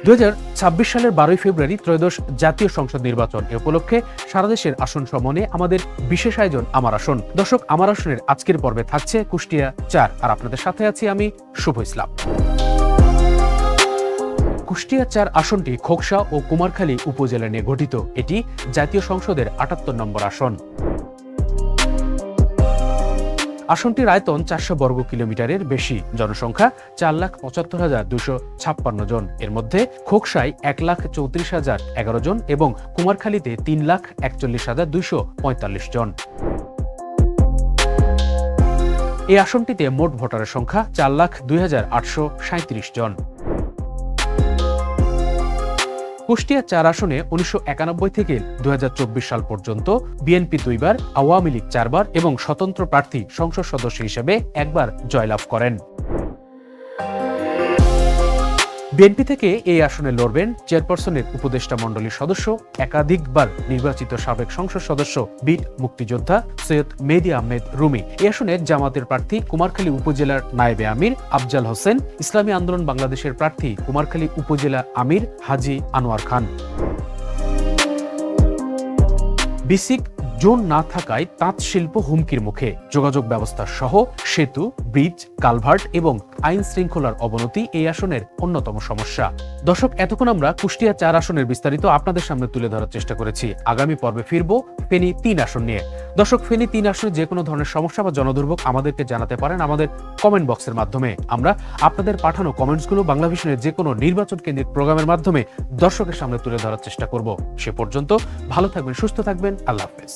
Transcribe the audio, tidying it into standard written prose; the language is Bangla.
2026 সালের 12 ফেব্রুয়ারি ত্রয়োদশ জাতীয় সংসদ নির্বাচন এ উপলক্ষে সারা দেশের আসন সমনে আমাদের বিশেষ আয়োজন আমার আসন। দর্শক, আমার আসনের আজকের পর্বে থাকছে কুষ্টিয়া 4, আর আপনাদের সাথে আছি আমি শুভ ইসলাম। কুষ্টিয়া 4 আসনটি খোকসা ও কুমারখালী উপজেলা নিয়ে গঠিত। এটি জাতীয় সংসদের 78 নম্বর আসন। আসনটির আয়তন 400 বর্গ কিলোমিটারের বেশি, জনসংখ্যা 4,75,256 জন। এর মধ্যে খোকসায় 1,34,011 জন এবং কুমারখালীতে 3,41,245 জন। এই আসনটিতে মোট ভোটারের সংখ্যা 4,02,837 জন। কুষ্টিয়া 4 আসনে 1991 থেকে 2024 সাল পর্যন্ত বিএনপি 2 বার, আওয়ামী লীগ 4 বার এবং স্বতন্ত্র প্রার্থী সংসদ সদস্য হিসেবে 1 বার জয়লাভ করেন। বিএনপি থেকে এই আসনে লড়বেন চেয়ারপারসনের উপদেষ্টা মণ্ডলীর সদস্য, একাধিকবার নির্বাচিত সাবেক সংসদ সদস্য, বীর মুক্তিযোদ্ধা সৈয়দ মেহেদী আহমেদ রুমি। এই আসনের জামাতের প্রার্থী কুমারখালী উপজেলার নায়েবে আমির আফজাল হোসেন, ইসলামী আন্দোলন বাংলাদেশের প্রার্থী কুমারখালী উপজেলা আমির হাজী আনোয়ার খান। বেসিক জোন না থাকায় তাঁত শিল্প হুমকির মুখে। যোগাযোগ ব্যবস্থা সহ সেতু, ব্রিজ, কালভার্ট এবং আইন শৃঙ্খলার অবনতি এই আসনের অন্যতম সমস্যা। দর্শক, এতক্ষণ আমরা কুষ্টিয়া 4 আসনের বিস্তারিত আপনাদের সামনে তুলে ধরার চেষ্টা করেছি। আগামী পর্বে ফিরব ফেনী 3 আসন নিয়ে। দর্শক, ফেনী 3 আসনে যে কোনো ধরনের সমস্যা বা জনদুর্ভোগ আমাদেরকে জানাতে পারেন আমাদের কমেন্ট বক্সের মাধ্যমে। আমরা আপনাদের পাঠানো কমেন্টসগুলো বাংলাভিশনের যে কোনো নির্বাচন কেন্দ্রিক প্রোগ্রামের মাধ্যমে দর্শকের সামনে তুলে ধরার চেষ্টা করব। সে পর্যন্ত ভালো থাকবেন, সুস্থ থাকবেন। আল্লাহ হাফেজ।